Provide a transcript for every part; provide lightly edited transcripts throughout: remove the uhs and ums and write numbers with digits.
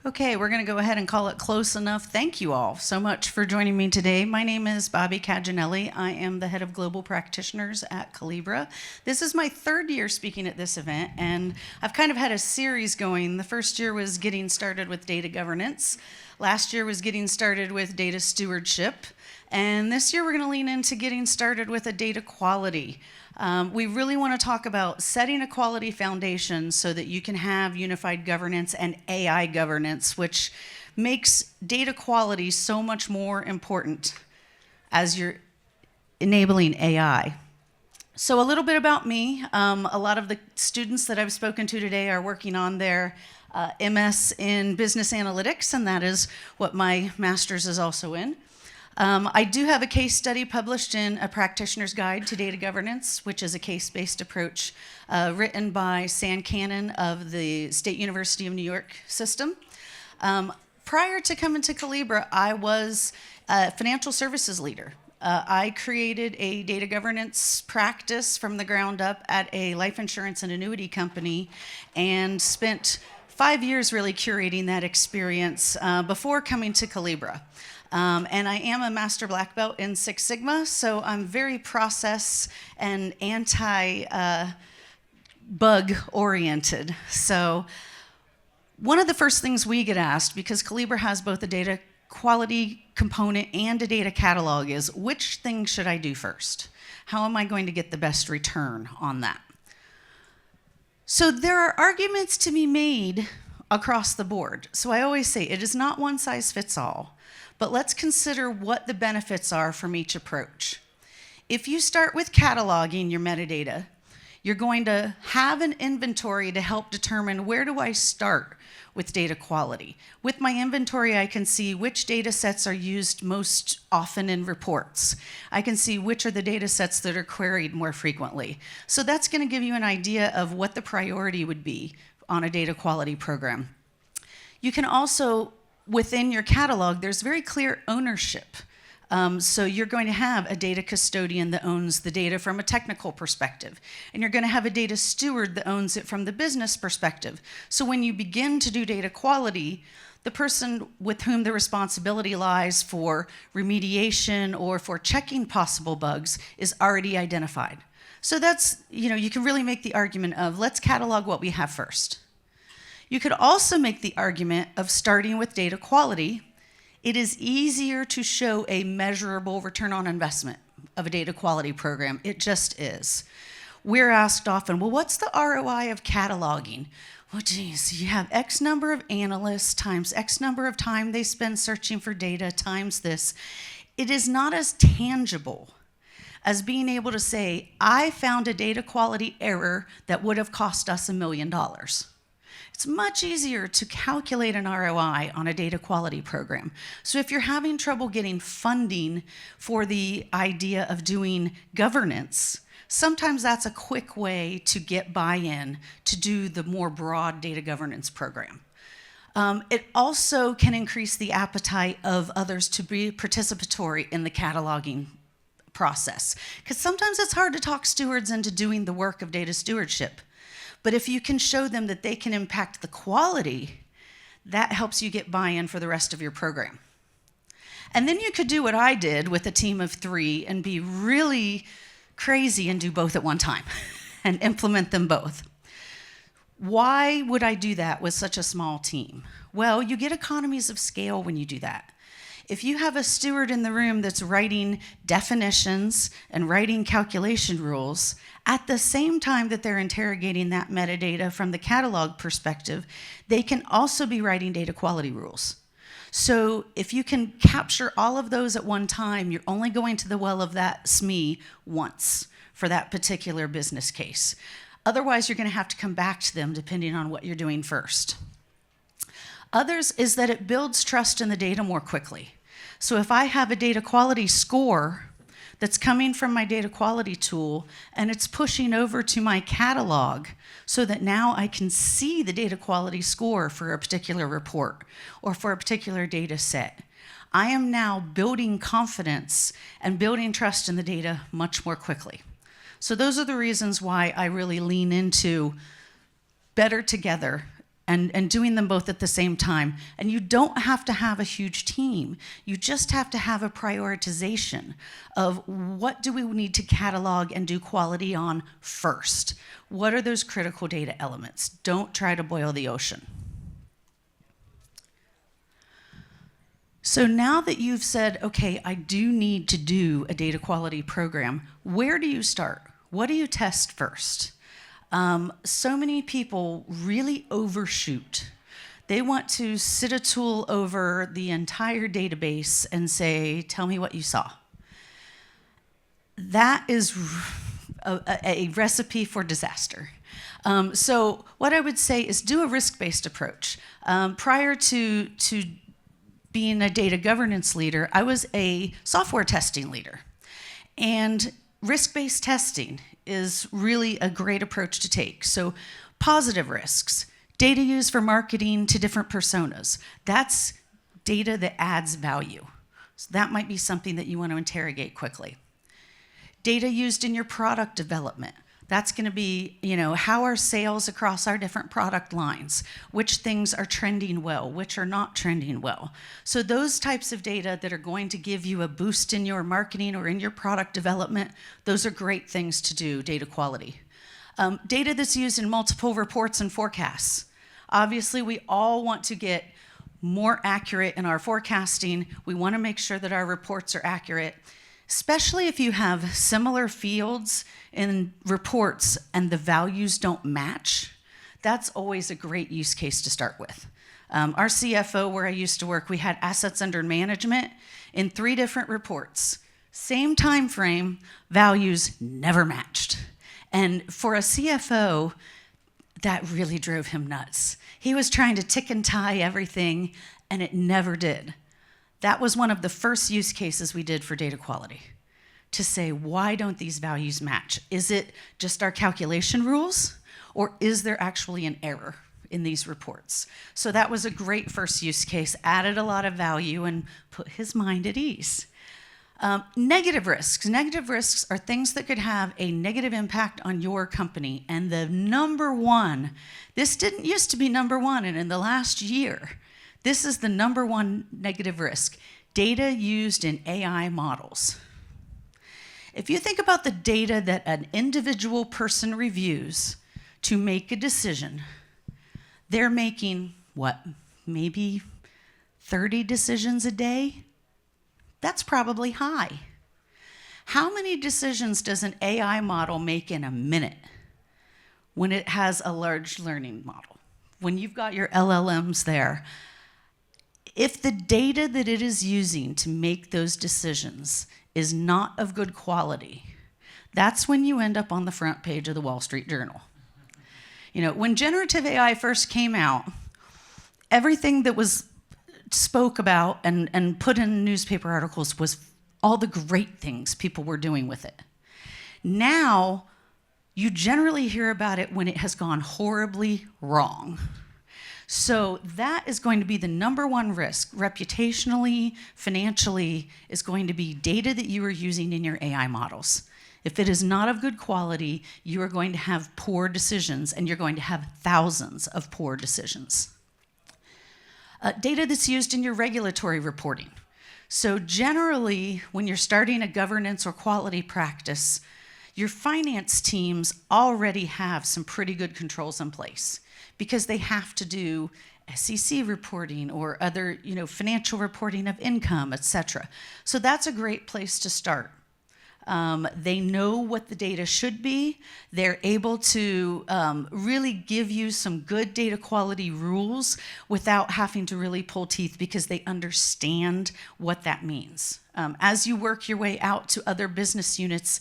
Okay, we're going to go ahead and call it close enough. Thank you all so much for joining me today. My name is Bobbi Caggianelli. I am the head of global practitioners at Collibra. This is my third year speaking at this event, and I've kind of had a series going. The first year was getting started with data governance. Last year was getting started with data stewardship. And this year we're going to lean into getting started with a data quality. We really want to talk about setting a quality foundation so that you can have unified governance and AI governance, which makes data quality so much more important as you're enabling AI. So a little bit about me. A lot of the students that I've spoken to today are working on their MS in business analytics, and that is what my master's is also in. I do have a case study published in A Practitioner's Guide to Data Governance, which is a case-based approach written by San Cannon of the State University of New York system. Prior to coming to Collibra, I was a financial services leader. I created a data governance practice from the ground up at a life insurance and annuity company and spent 5 years really curating that experience before coming to Collibra. And I am a master black belt in Six Sigma, so I'm very process and anti-bug oriented. So one of the first things we get asked, because Collibra has both a data quality component and a data catalog, is which thing should I do first? How am I going to get the best return on that? So there are arguments to be made across the board. So I always say it is not one size fits all. But let's consider what the benefits are from each approach. If you start with cataloging your metadata, you're going to have an inventory to help determine where do I start with data quality. With my inventory, I can see which data sets are used most often in reports. I can see which are the data sets that are queried more frequently. So that's going to give you an idea of what the priority would be on a data quality program. You can also, within your catalog, there's very clear ownership. So you're going to have a data custodian that owns the data from a technical perspective, and you're going to have a data steward that owns it from the business perspective. So when you begin to do data quality, the person with whom the responsibility lies for remediation or for checking possible bugs is already identified. So that's, you can really make the argument of let's catalog what we have first. You could also make the argument of starting with data quality. It is easier to show a measurable return on investment of a data quality program. It just is. We're asked often, well, what's the ROI of cataloging? Well, geez, you have X number of analysts times X number of time they spend searching for data times this. It is not as tangible as being able to say, I found a data quality error that would have cost us $1 million. It's much easier to calculate an ROI on a data quality program. So if you're having trouble getting funding for the idea of doing governance, sometimes that's a quick way to get buy-in to do the more broad data governance program. It also can increase the appetite of others to be participatory in the cataloging process, because sometimes it's hard to talk stewards into doing the work of data stewardship. But if you can show them that they can impact the quality, that helps you get buy-in for the rest of your program. And then you could do what I did with a team of 3 and be really crazy and do both at one time and implement them both. Why would I do that with such a small team? Well, you get economies of scale when you do that. If you have a steward in the room that's writing definitions and writing calculation rules, at the same time that they're interrogating that metadata from the catalog perspective, they can also be writing data quality rules. So if you can capture all of those at one time, you're only going to the well of that SME once for that particular business case. Otherwise, you're going to have to come back to them depending on what you're doing first. Others is that it builds trust in the data more quickly. So if I have a data quality score that's coming from my data quality tool and it's pushing over to my catalog so that now I can see the data quality score for a particular report or for a particular data set, I am now building confidence and building trust in the data much more quickly. So those are the reasons why I really lean into better together and doing them both at the same time. And you don't have to have a huge team. You just have to have a prioritization of what do we need to catalog and do quality on first. What are those critical data elements? Don't try to boil the ocean. So now that you've said, okay, I do need to do a data quality program, where do you start? What do you test first? So many people really overshoot. They want to sit a tool over the entire database and say, tell me what you saw. That is a recipe for disaster. So what I would say is do a risk-based approach. Prior to being a data governance leader, I was a software testing leader. And risk-based testing is really a great approach to take. So positive risks, data used for marketing to different personas. That's data that adds value. So that might be something that you want to interrogate quickly. Data used in your product development. That's going to be, how are sales across our different product lines? Which things are trending well, which are not trending well? So those types of data that are going to give you a boost in your marketing or in your product development, those are great things to do, data quality. Data that's used in multiple reports and forecasts. Obviously, we all want to get more accurate in our forecasting. We want to make sure that our reports are accurate, especially if you have similar fields in reports and the values don't match. That's always a great use case to start with. Our CFO, where I used to work, we had assets under management in 3 different reports. Same time frame, values never matched. And for a CFO, that really drove him nuts. He was trying to tick and tie everything, and it never did. That was one of the first use cases we did for data quality, to say, why don't these values match? Is it just our calculation rules, or is there actually an error in these reports? So that was a great first use case, added a lot of value, and put his mind at ease. Negative risks. Negative risks are things that could have a negative impact on your company. And the number one, this didn't used to be number one, and in the last year, this is the number one negative risk, data used in AI models. If you think about the data that an individual person reviews to make a decision, they're making, maybe 30 decisions a day? That's probably high. How many decisions does an AI model make in a minute when it has a large learning model? When you've got your LLMs there, if the data that it is using to make those decisions is not of good quality, that's when you end up on the front page of the Wall Street Journal. When generative AI first came out, everything that was spoke about and put in newspaper articles was all the great things people were doing with it. Now, you generally hear about it when it has gone horribly wrong. So that is going to be the number one risk, reputationally, financially, is going to be data that you are using in your AI models. If it is not of good quality, you are going to have poor decisions, and you're going to have thousands of poor decisions. Data that's used in your regulatory reporting. So generally, when you're starting a governance or quality practice, your finance teams already have some pretty good controls in place, because they have to do SEC reporting or other, financial reporting of income, et cetera. So that's a great place to start. They know what the data should be. They're able to really give you some good data quality rules without having to really pull teeth, because they understand what that means. As you work your way out to other business units,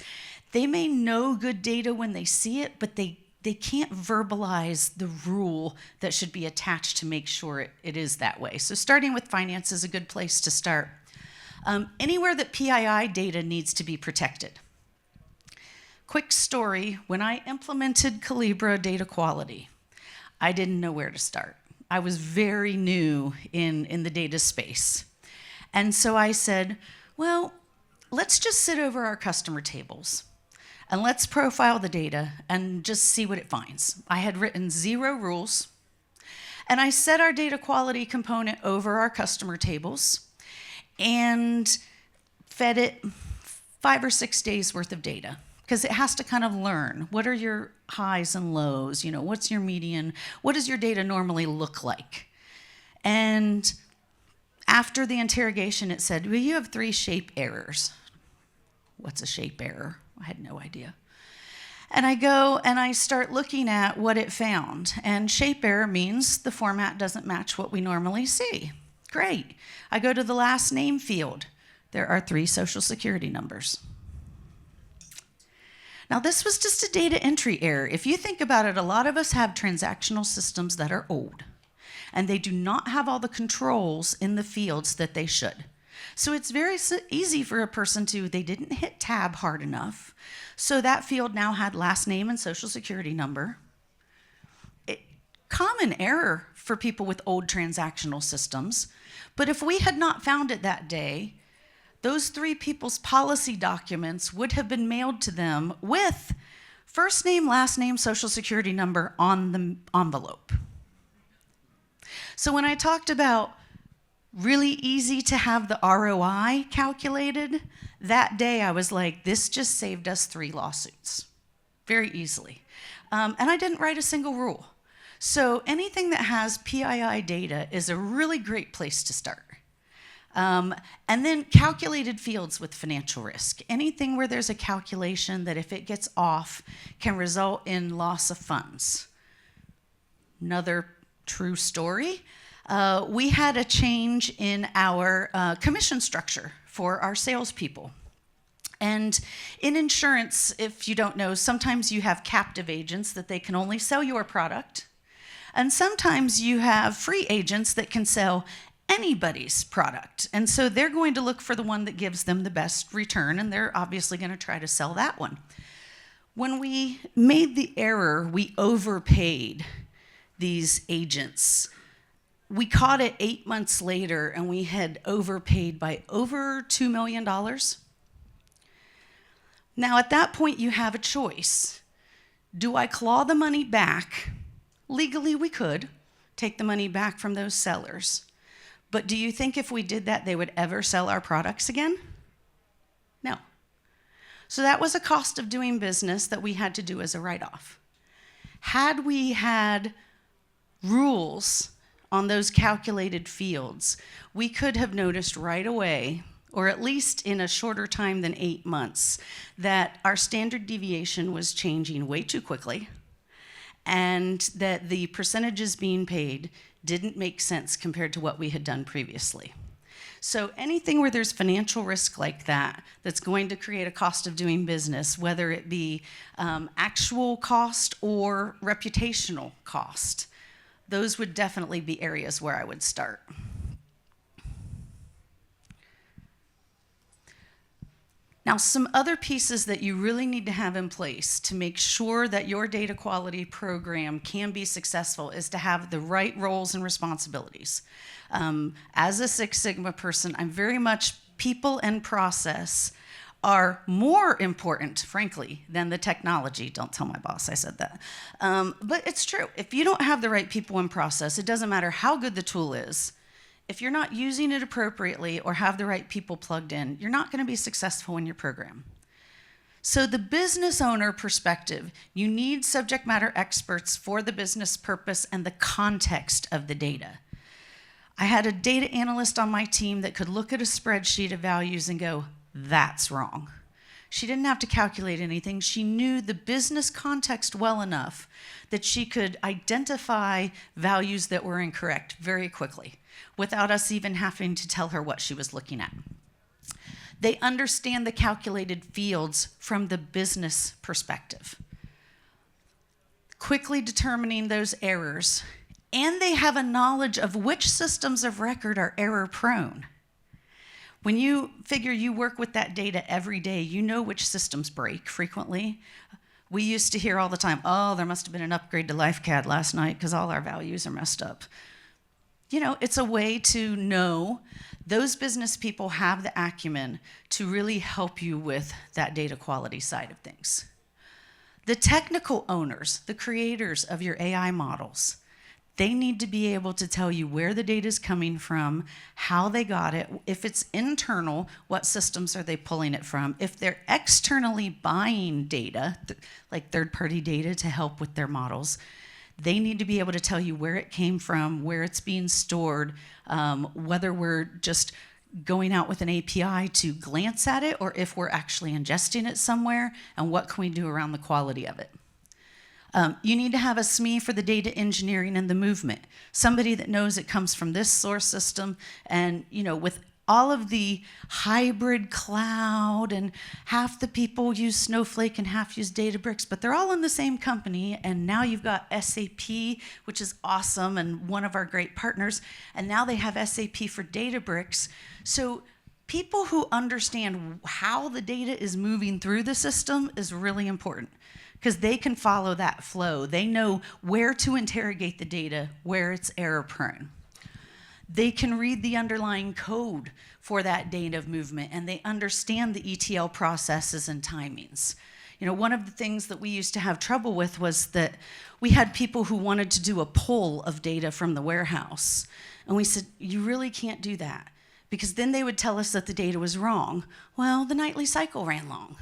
they may know good data when they see it, but they can't verbalize the rule that should be attached to make sure it is that way. So starting with finance is a good place to start. Anywhere that PII data needs to be protected. Quick story, when I implemented Collibra data quality, I didn't know where to start. I was very new in the data space. And so I said, well, let's just sit over our customer tables and let's profile the data and just see what it finds. I had written 0 rules, And I set our data quality component over our customer tables and fed it 5 or 6 days worth of data, because it has to kind of learn, what are your highs and lows, what's your median, what does your data normally look like? And after the interrogation, it said, well, you have 3 shape errors. What's a shape error? I had no idea. And I go and I start looking at what it found. And shape error means the format doesn't match what we normally see. Great. I go to the last name field. There are 3 social security numbers. Now, this was just a data entry error. If you think about it, a lot of us have transactional systems that are old, and they do not have all the controls in the fields that they should. So it's very easy for a person they didn't hit tab hard enough. So that field now had last name and social security number. Common error for people with old transactional systems. But if we had not found it that day, those 3 people's policy documents would have been mailed to them with first name, last name, social security number on the envelope. So when I talked about really easy to have the ROI calculated, that day I was like, this just saved us 3 lawsuits very easily. And I didn't write a single rule. So anything that has PII data is a really great place to start. And then calculated fields with financial risk. Anything where there's a calculation that if it gets off can result in loss of funds. Another true story. We had a change in our commission structure for our salespeople. And in insurance, if you don't know, sometimes you have captive agents that they can only sell your product. And sometimes you have free agents that can sell anybody's product. And so they're going to look for the one that gives them the best return, and they're obviously going to try to sell that one. When we made the error, we overpaid these agents. We caught it 8 months later, and we had overpaid by over $2 million. Now, at that point, you have a choice. Do I claw the money back? Legally, we could take the money back from those sellers. But do you think if we did that, they would ever sell our products again? No. So that was a cost of doing business that we had to do as a write-off. Had we had rules on those calculated fields, we could have noticed right away, or at least in a shorter time than 8 months, that our standard deviation was changing way too quickly, and that the percentages being paid didn't make sense compared to what we had done previously. So anything where there's financial risk like that, that's going to create a cost of doing business, whether it be actual cost or reputational cost, those would definitely be areas where I would start. Now, some other pieces that you really need to have in place to make sure that your data quality program can be successful is to have the right roles and responsibilities. As a Six Sigma person, I'm very much people and process are more important, frankly, than the technology. Don't tell my boss I said that. But it's true. If you don't have the right people and process, it doesn't matter how good the tool is. If you're not using it appropriately or have the right people plugged in, you're not going to be successful in your program. So the business owner perspective, you need subject matter experts for the business purpose and the context of the data. I had a data analyst on my team that could look at a spreadsheet of values and go, that's wrong. She didn't have to calculate anything. She knew the business context well enough that she could identify values that were incorrect very quickly without us even having to tell her what she was looking at. They understand the calculated fields from the business perspective, quickly determining those errors, and they have a knowledge of which systems of record are error prone. When you figure you work with that data every day, you know which systems break frequently. We used to hear all the time, oh, there must have been an upgrade to LifeCAD last night because all our values are messed up. You know, it's a way to know those business people have the acumen to really help you with that data quality side of things. The technical owners, the creators of your AI models, They need to be able to tell you where the data is coming from, how they got it. If it's internal, what systems are they pulling it from? If they're externally buying data, like third-party data to help with their models, they need to be able to tell you where it came from, where it's being stored, whether we're just going out with an API to glance at it or if we're actually ingesting it somewhere, and what can we do around the quality of it. You need to have a SME for the data engineering and the movement, somebody that knows it comes from this source system. And with all of the hybrid cloud, and half the people use Snowflake and half use Databricks, but they're all in the same company. And now you've got SAP, which is awesome and one of our great partners. And now they have SAP for Databricks. So people who understand how the data is moving through the system is really important, because they can follow that flow. They know where to interrogate the data, where it's error prone. They can read the underlying code for that data movement, and they understand the ETL processes and timings. One of the things that we used to have trouble with was that we had people who wanted to do a pull of data from the warehouse. And we said, you really can't do that, because then they would tell us that the data was wrong. Well, the nightly cycle ran long.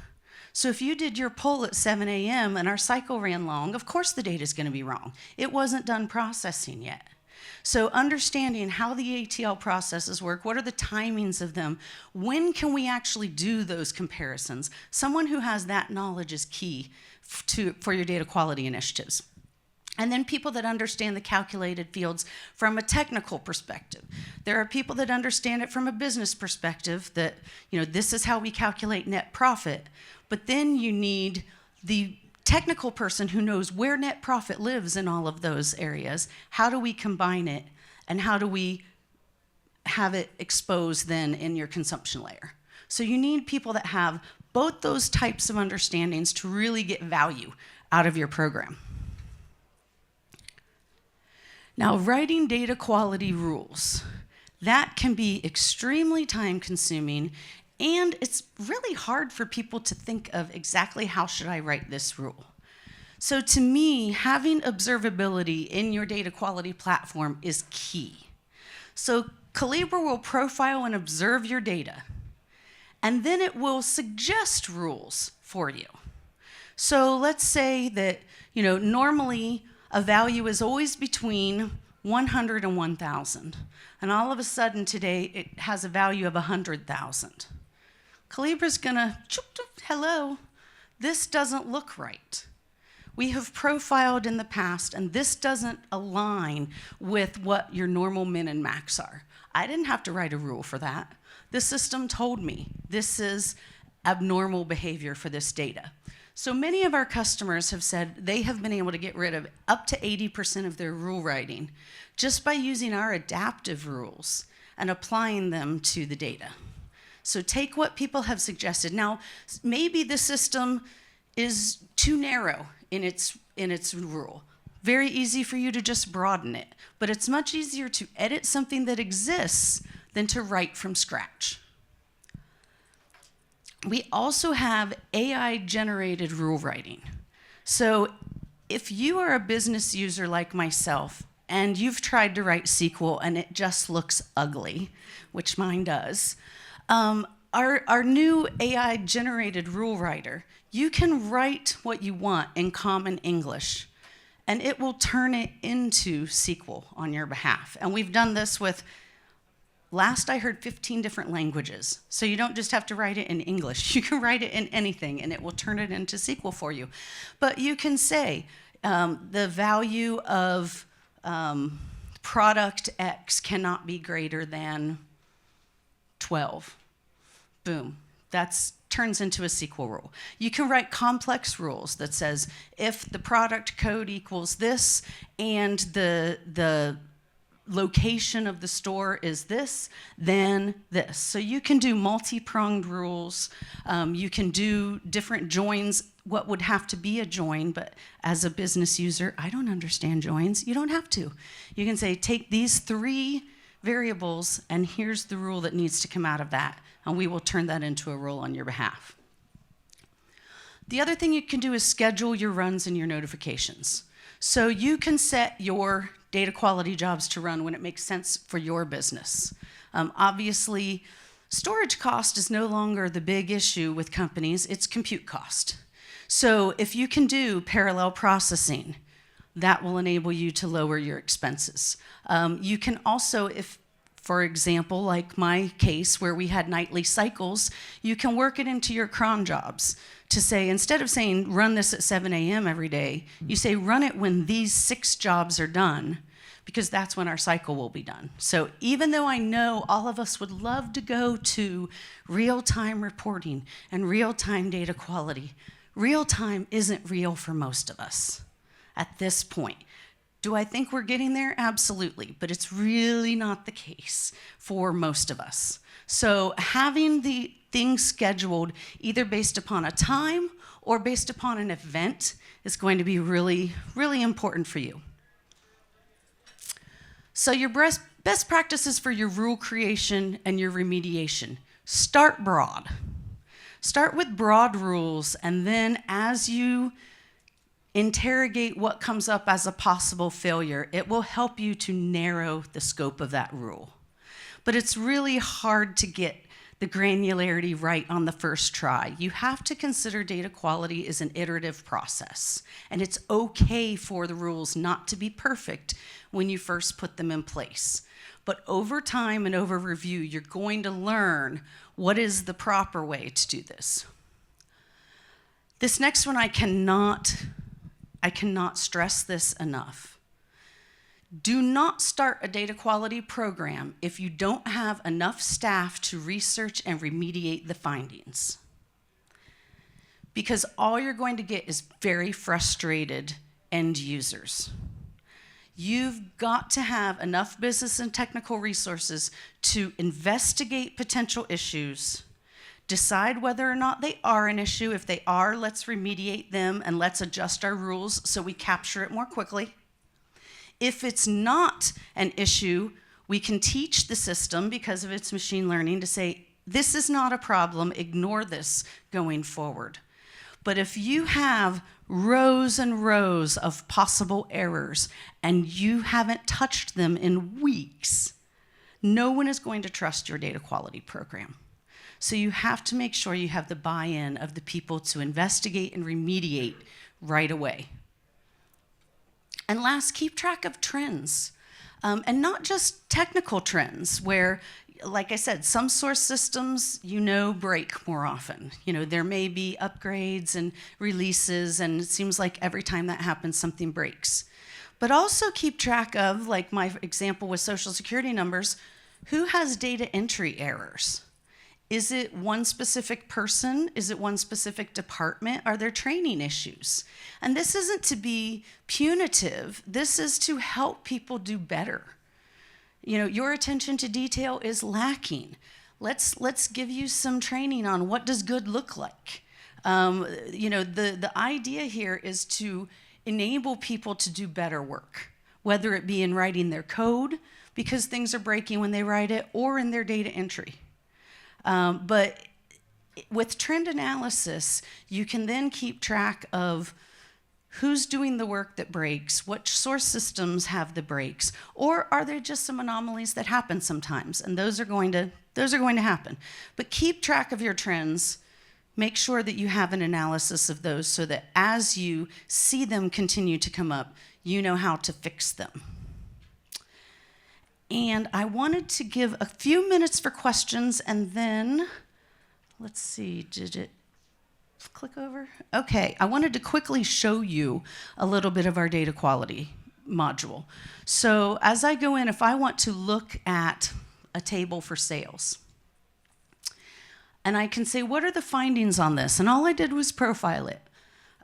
So if you did your pull at 7 a.m. and our cycle ran long, of course the data is going to be wrong. It wasn't done processing yet. So understanding how the ETL processes work, what are the timings of them, when can we actually do those comparisons? Someone who has that knowledge is key for your data quality initiatives. And then people that understand the calculated fields from a technical perspective. There are people that understand it from a business perspective, that this is how we calculate net profit. But then you need the technical person who knows where net profit lives in all of those areas. How do we combine it, and how do we have it exposed then in your consumption layer? So you need people that have both those types of understandings to really get value out of your program. Now, writing data quality rules, that can be extremely time-consuming, and it's really hard for people to think of exactly how should I write this rule. So to me, having observability in your data quality platform is key. So Collibra will profile and observe your data, and then it will suggest rules for you. So let's say that, normally a value is always between 100 and 1,000. And all of a sudden today, it has a value of 100,000. Collibra's gonna, hello, this doesn't look right. We have profiled in the past, and this doesn't align with what your normal min and max are. I didn't have to write a rule for that. The system told me this is abnormal behavior for this data. So many of our customers have said they have been able to get rid of up to 80% of their rule writing just by using our adaptive rules and applying them to the data. So take what people have suggested. Now, maybe the system is too narrow in its rule. Very easy for you to just broaden it, but it's much easier to edit something that exists than to write from scratch. We also have AI-generated rule writing. So if you are a business user like myself, and you've tried to write SQL and it just looks ugly, which mine does, our new AI-generated rule writer, you can write what you want in common English, and it will turn it into SQL on your behalf. And we've done this with, last I heard, 15 different languages. So you don't just have to write it in English. You can write it in anything, and it will turn it into SQL for you. But you can say the value of product X cannot be greater than 12. Boom. That turns into a SQL rule. You can write complex rules that says if the product code equals this and the location of the store is this, then this. So you can do multi-pronged rules. You can do different joins, what would have to be a join, but as a business user, I don't understand joins. You don't have to. You can say, take these 3 variables, and here's the rule that needs to come out of that, and we will turn that into a rule on your behalf. The other thing you can do is schedule your runs and your notifications. So you can set your data quality jobs to run when it makes sense for your business. Obviously, storage cost is no longer the big issue with companies, it's compute cost. So if you can do parallel processing, that will enable you to lower your expenses. You can also, if, for example, like my case where we had nightly cycles, you can work it into your cron jobs to say, instead of saying run this at 7 a.m. every day, you say run it when these 6 jobs are done, because that's when our cycle will be done. So even though I know all of us would love to go to real-time reporting and real-time data quality, real-time isn't real for most of us at this point. Do I think we're getting there? Absolutely, but it's really not the case for most of us. So having the things scheduled either based upon a time or based upon an event is going to be really, really important for you. So your best practices for your rule creation and your remediation. Start broad. Start with broad rules, and then as you interrogate what comes up as a possible failure, it will help you to narrow the scope of that rule. But it's really hard to get the granularity right on the first try. You have to consider data quality is an iterative process, and it's okay for the rules not to be perfect when you first put them in place. But over time and over review, you're going to learn what is the proper way to do this. This next one, I cannot stress this enough. Do not start a data quality program if you don't have enough staff to research and remediate the findings. Because all you're going to get is very frustrated end users. You've got to have enough business and technical resources to investigate potential issues, decide whether or not they are an issue. If they are, let's remediate them and let's adjust our rules so we capture it more quickly. If it's not an issue, we can teach the system, because of its machine learning, to say, this is not a problem, ignore this going forward. But if you have rows and rows of possible errors and you haven't touched them in weeks, no one is going to trust your data quality program. So you have to make sure you have the buy-in of the people to investigate and remediate right away. And last, keep track of trends. And not just technical trends where, like I said, some source systems, break more often. There may be upgrades and releases, and it seems like every time that happens, something breaks. But also keep track of, like my example with Social Security numbers, who has data entry errors? Is it one specific person? Is it one specific department? Are there training issues? And this isn't to be punitive. This is to help people do better. Your attention to detail is lacking. Let's give you some training on what does good look like. The idea here is to enable people to do better work, whether it be in writing their code, because things are breaking when they write it, or in their data entry. But with trend analysis, you can then keep track of who's doing the work that breaks, what source systems have the breaks, or are there just some anomalies that happen sometimes? And those are going to happen. But keep track of your trends. Make sure that you have an analysis of those so that as you see them continue to come up, you know how to fix them. And I wanted to give a few minutes for questions, and then, let's see, did it click over? Okay, I wanted to quickly show you a little bit of our data quality module. So as I go in, if I want to look at a table for sales, and I can say, what are the findings on this? And all I did was profile it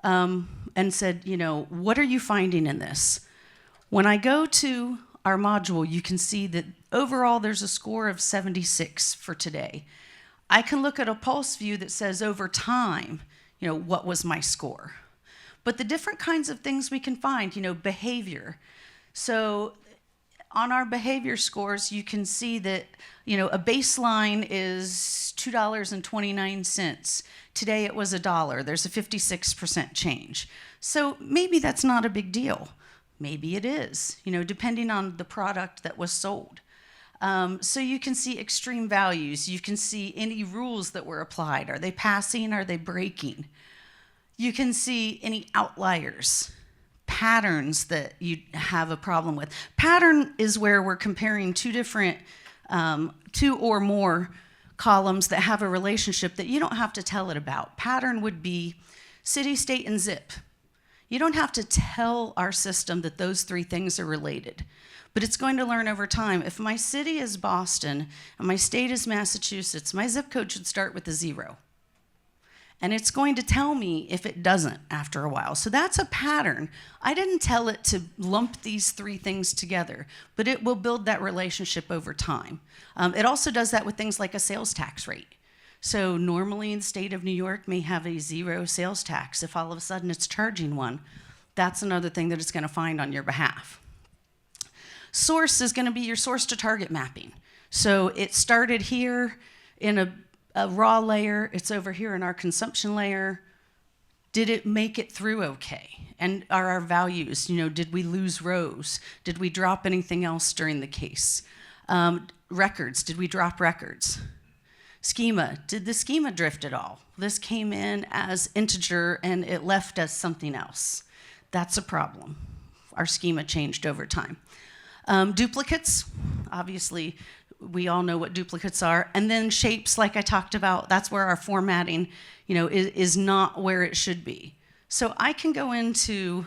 and said, what are you finding in this? When I go to our module, you can see that overall there's a score of 76 for today. I can look at a pulse view that says over time, what was my score? But the different kinds of things we can find, behavior. So on our behavior scores, you can see that, a baseline is $2.29. Today it was $1. There's a 56% change. So maybe that's not a big deal. Maybe it is, depending on the product that was sold. So you can see extreme values. You can see any rules that were applied. Are they passing? Are they breaking? You can see any outliers, patterns that you have a problem with. Pattern is where we're comparing two or more columns that have a relationship that you don't have to tell it about. Pattern would be city, state, and zip. You don't have to tell our system that those three things are related, but it's going to learn over time. If my city is Boston and my state is Massachusetts, my zip code should start with a 0. And it's going to tell me if it doesn't after a while. So that's a pattern. I didn't tell it to lump these three things together, but it will build that relationship over time. It also does that with things like a sales tax rate. So normally the state of New York may have a 0 sales tax. If all of a sudden it's charging one, that's another thing that it's going to find on your behalf. Source is going to be your source to target mapping. So it started here in a raw layer. It's over here in our consumption layer. Did it make it through okay? And are our values, did we lose rows? Did we drop anything else during the case? Records, did we drop records? Schema, did the schema drift at all? This came in as integer and it left as something else. That's a problem. Our schema changed over time. Duplicates, obviously, we all know what duplicates are. And then shapes, like I talked about, that's where our formatting, is not where it should be. So I can go into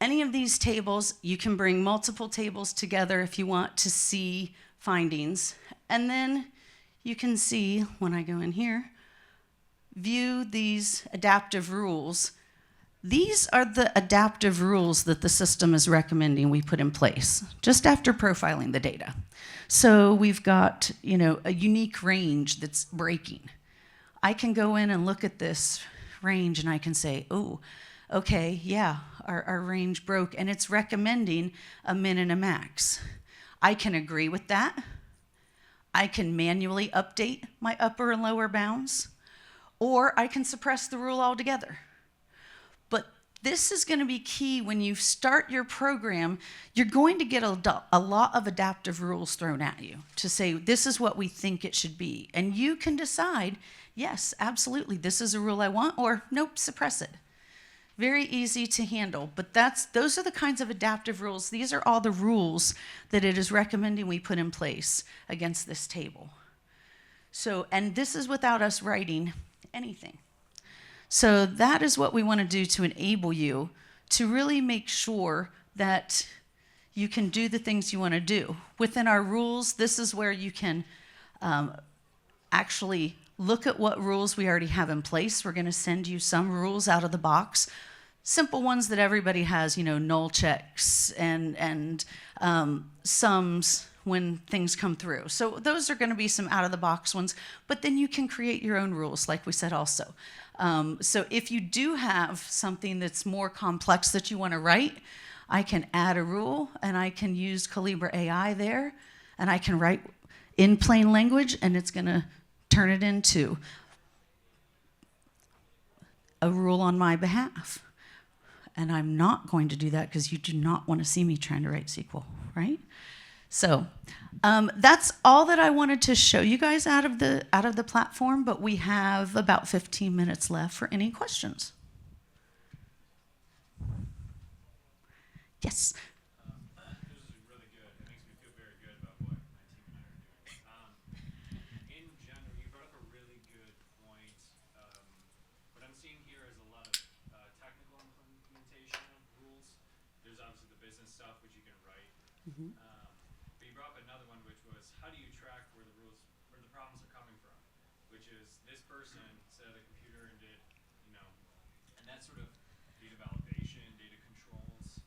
any of these tables. You can bring multiple tables together if you want to see findings. And then you can see, when I go in here, view these adaptive rules. These are the adaptive rules that the system is recommending we put in place, just after profiling the data. So we've got, a unique range that's breaking. I can go in and look at this range and I can say, oh, okay, yeah, our range broke, and it's recommending a min and a max. I can agree with that. I can manually update my upper and lower bounds, or I can suppress the rule altogether. But this is going to be key when you start your program. You're going to get a lot of adaptive rules thrown at you to say, this is what we think it should be. And you can decide, yes, absolutely, this is a rule I want, or nope, suppress it. Very easy to handle, but those are the kinds of adaptive rules. These are all the rules that it is recommending we put in place against this table. So, and this is without us writing anything. So that is what we want to do to enable you to really make sure that you can do the things you want to do. Within our rules, this is where you can actually look at what rules we already have in place. We're going to send you some rules out of the box. Simple ones that everybody has, null checks and sums when things come through. So those are going to be some out of the box ones, but then you can create your own rules, like we said also. So if you do have something that's more complex that you want to write, I can add a rule and I can use Collibra AI there, and I can write in plain language, and it's going to turn it into a rule on my behalf. And I'm not going to do that because you do not want to see me trying to write SQL, right? So that's all that I wanted to show you guys out of the platform, but we have about 15 minutes left for any questions. Yes. This is really good. It makes me feel very good about what my team and I are doing. In general, you brought up a really good point. What I'm seeing here is a lot of technical implementation of rules. There's obviously the business stuff, which you can write. Mm-hmm. But you brought up another one, which was how do you track where the problems are coming from? Which is this person sat at a computer and did, and that sort of data validation, data controls.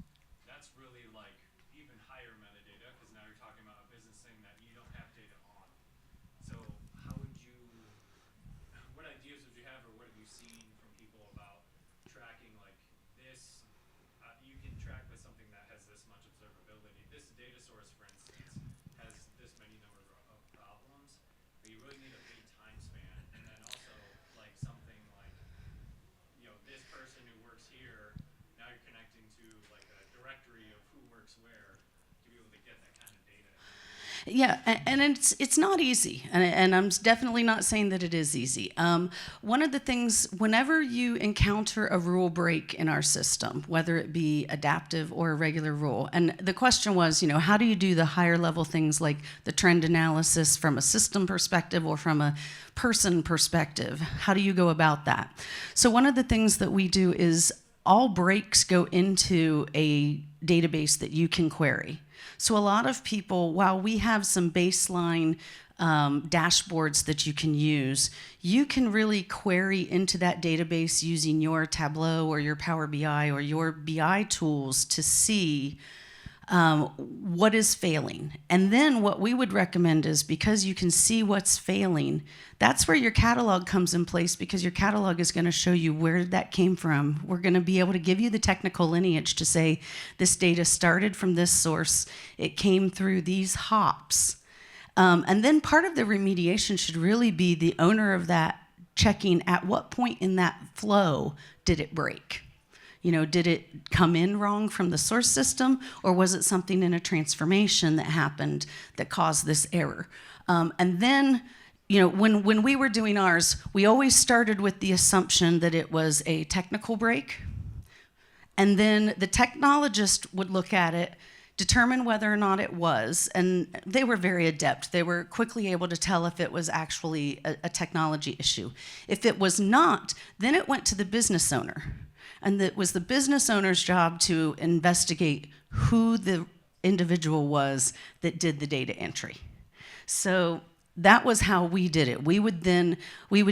That's really like even higher metadata, because now you're talking about a business thing that you don't have data on. So how would you, what ideas would you have, or what have you seen from people about tracking like this? You can track with something that has this much observability. This data source, for instance, has this many number of problems, but you really need a big time span. And then also like something like, this person who works here, now you're connecting to like a direct works where to be able to get that kind of data. Yeah, and it's not easy, and I'm definitely not saying that it is easy. One of the things, whenever you encounter a rule break in our system, whether it be adaptive or a regular rule, and the question was, how do you do the higher level things like the trend analysis from a system perspective or from a person perspective? How do you go about that? So one of the things that we do is all breaks go into a database that you can query. So a lot of people, while we have some baseline dashboards that you can use, you can really query into that database using your Tableau or your Power BI or your BI tools to see what is failing. And then what we would recommend is, because you can see what's failing, that's where your catalog comes in place, because your catalog is going to show you where that came from. We're going to be able to give you the technical lineage to say this data started from this source, it came through these hops. And then part of the remediation should really be the owner of that checking at what point in that flow did it break. Did it come in wrong from the source system, or was it something in a transformation that happened that caused this error? And then, when we were doing ours, we always started with the assumption that it was a technical break. And then the technologist would look at it, determine whether or not it was, and they were very adept. They were quickly able to tell if it was actually a technology issue. If it was not, then it went to the business owner. And it was the business owner's job to investigate who the individual was that did the data entry. So that was how we did it. We would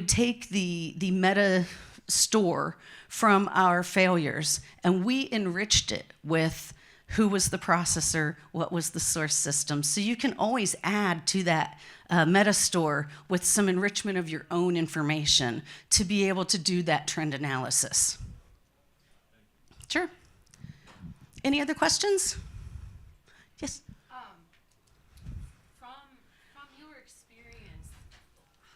take the meta store from our failures, and we enriched it with who was the processor, what was the source system. So you can always add to that meta store with some enrichment of your own information to be able to do that trend analysis. Sure. Any other questions? Yes. From your experience,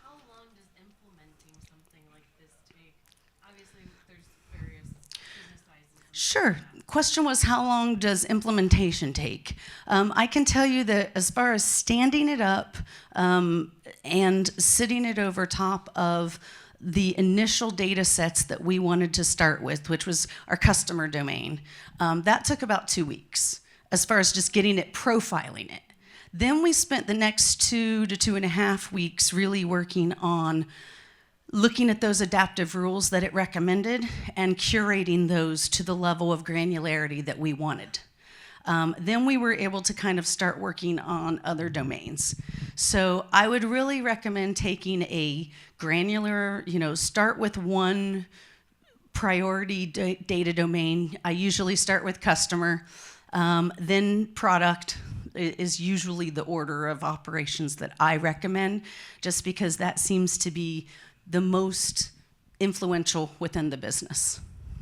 how long does implementing something like this take? Obviously, there's various business sizes. Sure. Question was, how long does implementation take? I can tell you that as far as standing it up and sitting it over top of the initial data sets that we wanted to start with, which was our customer domain, that took about 2 weeks as far as just getting it, profiling it. Then we spent the next 2 to 2.5 weeks really working on looking at those adaptive rules that it recommended and curating those to the level of granularity that we wanted. Then we were able to kind of start working on other domains. So I would really recommend taking a granular, start with one priority data domain. I usually start with customer, then product is usually the order of operations that I recommend, just because that seems to be the most influential within the business.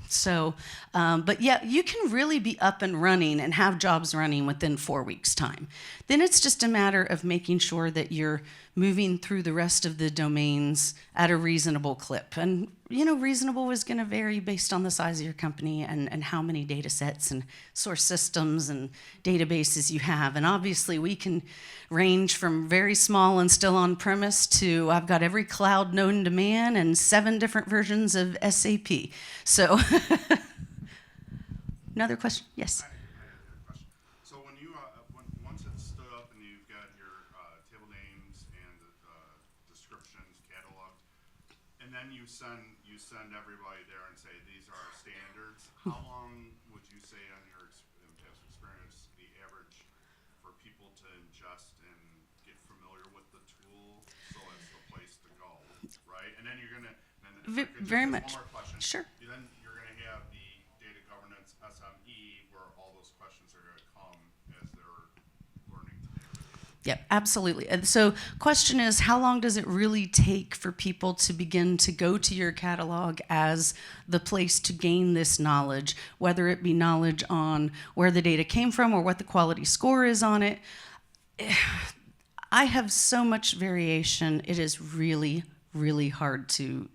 So, but yeah, you can really be up and running and have jobs running within 4 weeks' time. Then it's just a matter of making sure that you're moving through the rest of the domains at a reasonable clip. And, reasonable is going to vary based on the size of your company and how many data sets and source systems and databases you have. And obviously, we can range from very small and still on-premise to I've got every cloud known to man and 7 different versions of SAP. So, another question? Yes. I have a question. So when you once it's stood up and you've got your table names and descriptions cataloged, and then you send everybody there and say these are our standards. How long would you say on your past experience the average for people to ingest and get familiar with the tool so it's the place to go, right? And then you're gonna Very much. One more question. Sure. Then you're gonna have the data governance SME where all those questions are gonna come as they're learning today. Yep, absolutely. And so question is, how long does it really take for people to begin to go to your catalog as the place to gain this knowledge, whether it be knowledge on where the data came from or what the quality score is on it? I have so much variation. It is really, really hard to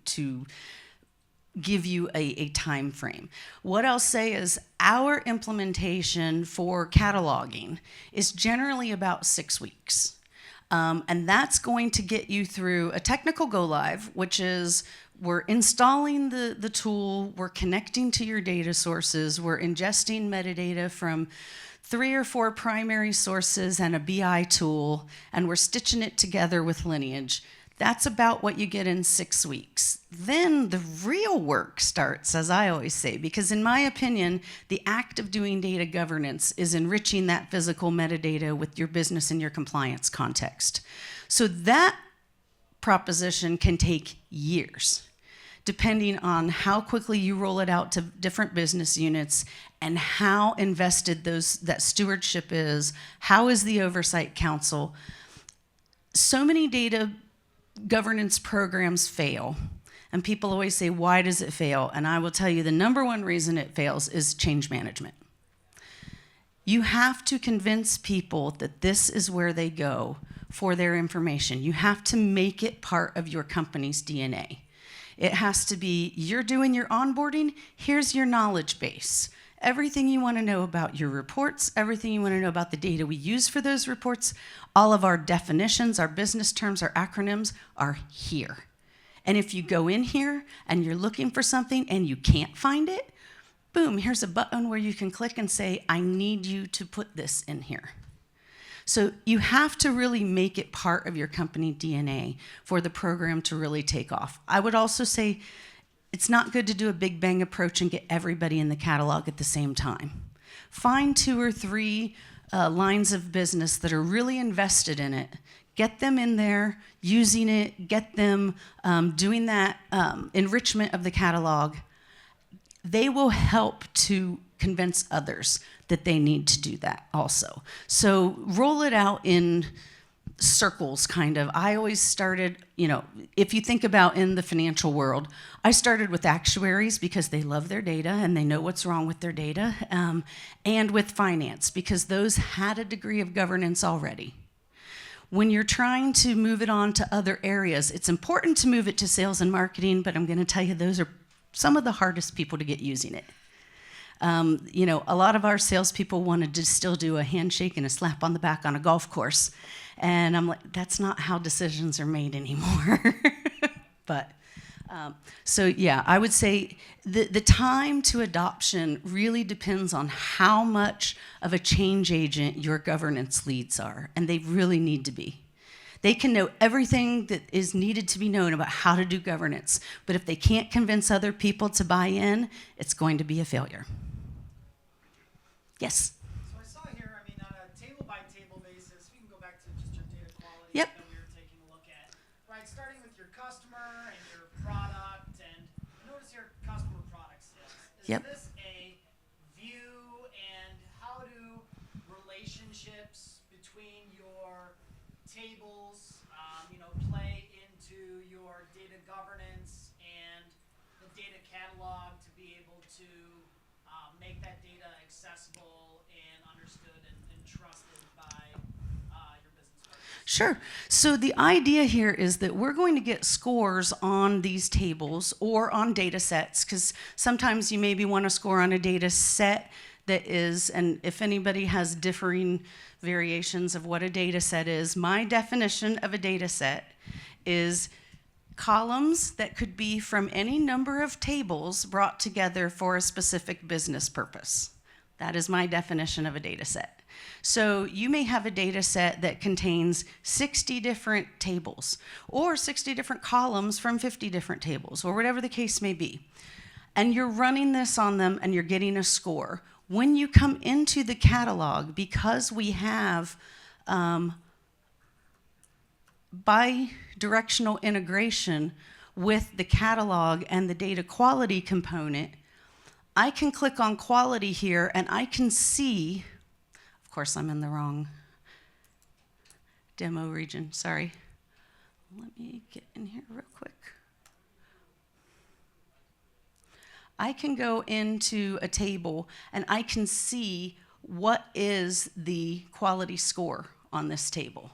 give you a time frame. What I'll say is our implementation for cataloging is generally about 6 weeks. And that's going to get you through a technical go live, which is we're installing the tool, we're connecting to your data sources, we're ingesting metadata from 3 or 4 primary sources and a BI tool, and we're stitching it together with Lineage. That's about what you get in 6 weeks. Then the real work starts, as I always say, because in my opinion, the act of doing data governance is enriching that physical metadata with your business and your compliance context. So that proposition can take years, depending on how quickly you roll it out to different business units and how invested that stewardship is, how is the oversight council. So many data governance programs fail, and people always say, why does it fail? And I will tell you the number one reason it fails is change management. You have to convince people that this is where they go for their information. You have to make it part of your company's DNA. It has to be, you're doing your onboarding, here's your knowledge base. Everything you want to know about your reports, everything you want to know about the data we use for those reports, all of our definitions, our business terms, our acronyms are here. And if you go in here and you're looking for something and you can't find it, boom, here's a button where you can click and say, I need you to put this in here. So you have to really make it part of your company DNA for the program to really take off. I would also say it's not good to do a big bang approach and get everybody in the catalog at the same time. Find 2 or 3 lines of business that are really invested in it. Get them in there, using it, get them doing that enrichment of the catalog. They will help to convince others that they need to do that also. So roll it out in circles, kind of. I always started, if you think about in the financial world, I started with actuaries because they love their data and they know what's wrong with their data, and with finance because those had a degree of governance already. When you're trying to move it on to other areas, it's important to move it to sales and marketing, but I'm going to tell you those are some of the hardest people to get using it. A lot of our salespeople wanted to still do a handshake and a slap on the back on a golf course. And I'm like, that's not how decisions are made anymore. But, so yeah, I would say the time to adoption really depends on how much of a change agent your governance leads are, and they really need to be. They can know everything that is needed to be known about how to do governance, but if they can't convince other people to buy in, it's going to be a failure. Yes? So I saw here, on a table-by-table basis, we can go back to just your data quality Yep. that we were taking a look at, right? Starting with your customer and your product, and notice your customer product sales. Is Yep. this a view, and how do relationships between your tables, play into your data governance and the data catalog to be able to make that data accessible and understood and trusted by your business partners? Sure. So the idea here is that we're going to get scores on these tables or on data sets, because sometimes you maybe want to score on a data set that is, and if anybody has differing variations of what a data set is, my definition of a data set is columns that could be from any number of tables brought together for a specific business purpose. That is my definition of a data set. So you may have a data set that contains 60 different tables or 60 different columns from 50 different tables or whatever the case may be. And you're running this on them and you're getting a score. When you come into the catalog, because we have bi-directional integration with the catalog and the data quality component, I can click on quality here and I can see, of course I'm in the wrong demo region, sorry. Let me get in here real quick. I can go into a table and I can see what is the quality score on this table.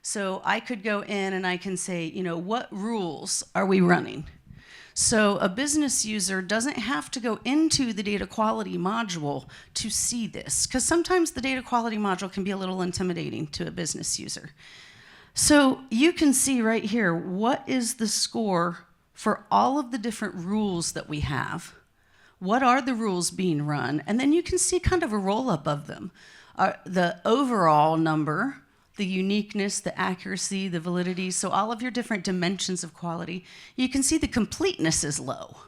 So I could go in and I can say, what rules are we running? So a business user doesn't have to go into the data quality module to see this, because sometimes the data quality module can be a little intimidating to a business user. So you can see right here, what is the score for all of the different rules that we have? What are the rules being run? And then you can see kind of a roll-up of them. The overall number, the uniqueness, the accuracy, the validity, so all of your different dimensions of quality. You can see the completeness is low.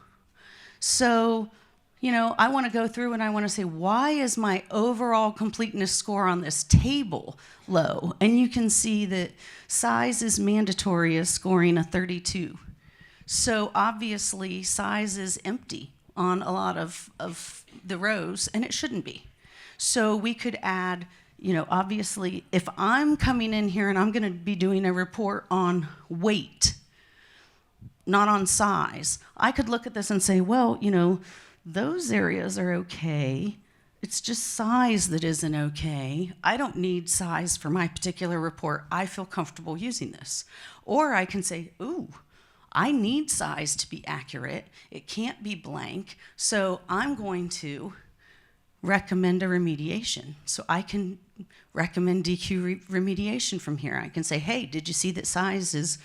So, you know, I want to go through and I want to say, why is my overall completeness score on this table low? And you can see that size is mandatory as scoring a 32. So obviously size is empty on a lot of the rows, and it shouldn't be. So we could add, you know, obviously, if I'm coming in here and I'm going to be doing a report on weight, not on size, I could look at this and say, well, you know, those areas are okay. It's just size that isn't okay. I don't need size for my particular report. I feel comfortable using this. Or I can say, ooh, I need size to be accurate. It can't be blank. So I'm going to recommend a remediation. So I can recommend DQ remediation from here. I can say, hey, did you see that size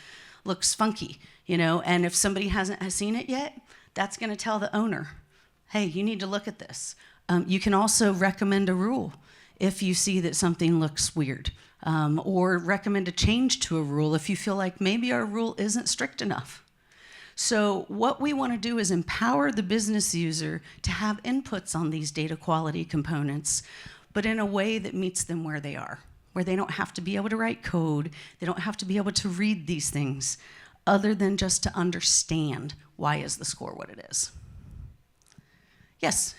looks funky? You know, and if somebody hasn't seen it yet, that's going to tell the owner, hey, you need to look at this. You can also recommend a rule if you see that something looks weird, or recommend a change to a rule if you feel like maybe our rule isn't strict enough. So what we want to do is empower the business user to have inputs on these data quality components, but in a way that meets them where they are, where they don't have to be able to write code, they don't have to be able to read these things, other than just to understand why is the score what it is. Yes?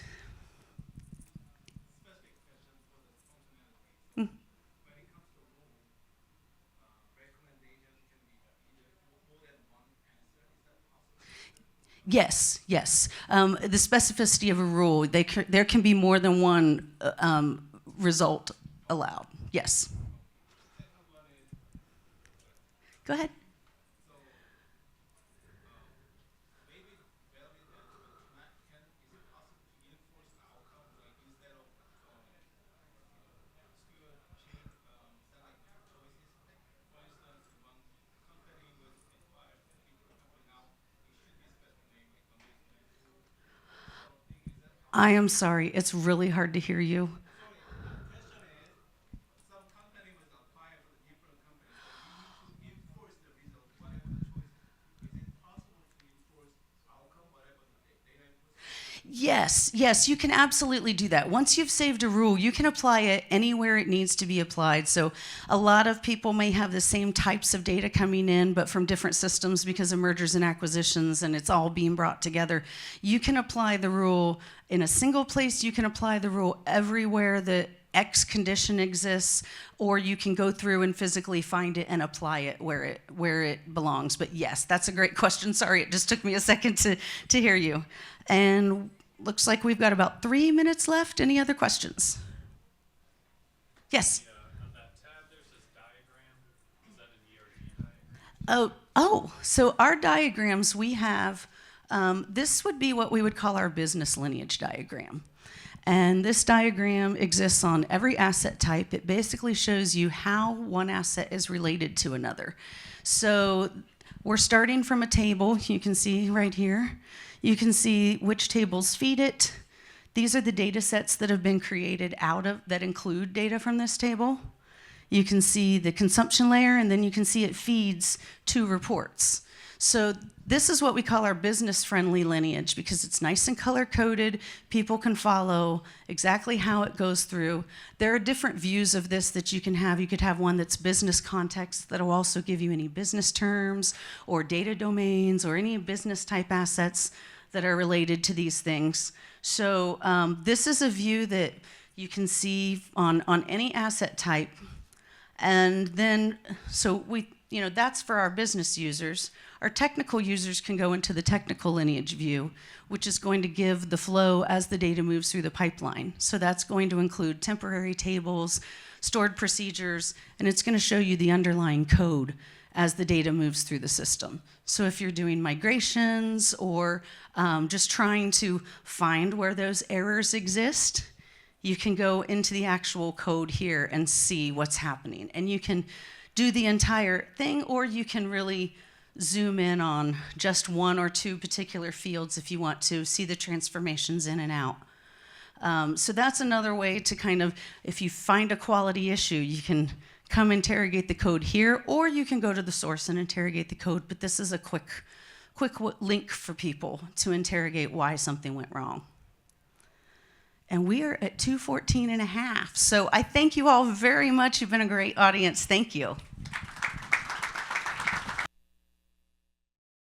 Yes, yes. The specificity of a rule, there can be more than one result allowed. Yes. Go ahead. I am sorry, it's really hard to hear you. Yes, yes, you can absolutely do that. Once you've saved a rule, you can apply it anywhere it needs to be applied. So a lot of people may have the same types of data coming in, but from different systems because of mergers and acquisitions, and it's all being brought together. You can apply the rule in a single place. You can apply the rule everywhere that X condition exists, or you can go through and physically find it and apply it where it belongs. But yes, that's a great question. Sorry, it just took me a second to hear you. And looks like we've got about 3 minutes left. Any other questions? Yes? On that tab, there's this diagram. Is that an ERG diagram? So our diagrams we have, this would be what we would call our business lineage diagram. And this diagram exists on every asset type. It basically shows you how one asset is related to another. So we're starting from a table, you can see right here. You can see which tables feed it. These are the data sets that have been created that include data from this table. You can see the consumption layer, and then you can see it feeds 2 reports. So this is what we call our business-friendly lineage because it's nice and color-coded. People can follow exactly how it goes through. There are different views of this that you can have. You could have one that's business context that will also give you any business terms or data domains or any business-type assets that are related to these things. So this is a view that you can see on any asset type. And then, so that's for our business users. Our technical users can go into the technical lineage view, which is going to give the flow as the data moves through the pipeline. So that's going to include temporary tables, stored procedures, and it's going to show you the underlying code as the data moves through the system. So if you're doing migrations or just trying to find where those errors exist, you can go into the actual code here and see what's happening. And you can do the entire thing, or you can really zoom in on just one or two particular fields if you want to see the transformations in and out. So that's another way to kind of, if you find a quality issue, you can come interrogate the code here, or you can go to the source and interrogate the code. But this is a quick link for people to interrogate why something went wrong. And we are at 2:14 and a half. So I thank you all very much. You've been a great audience. Thank you.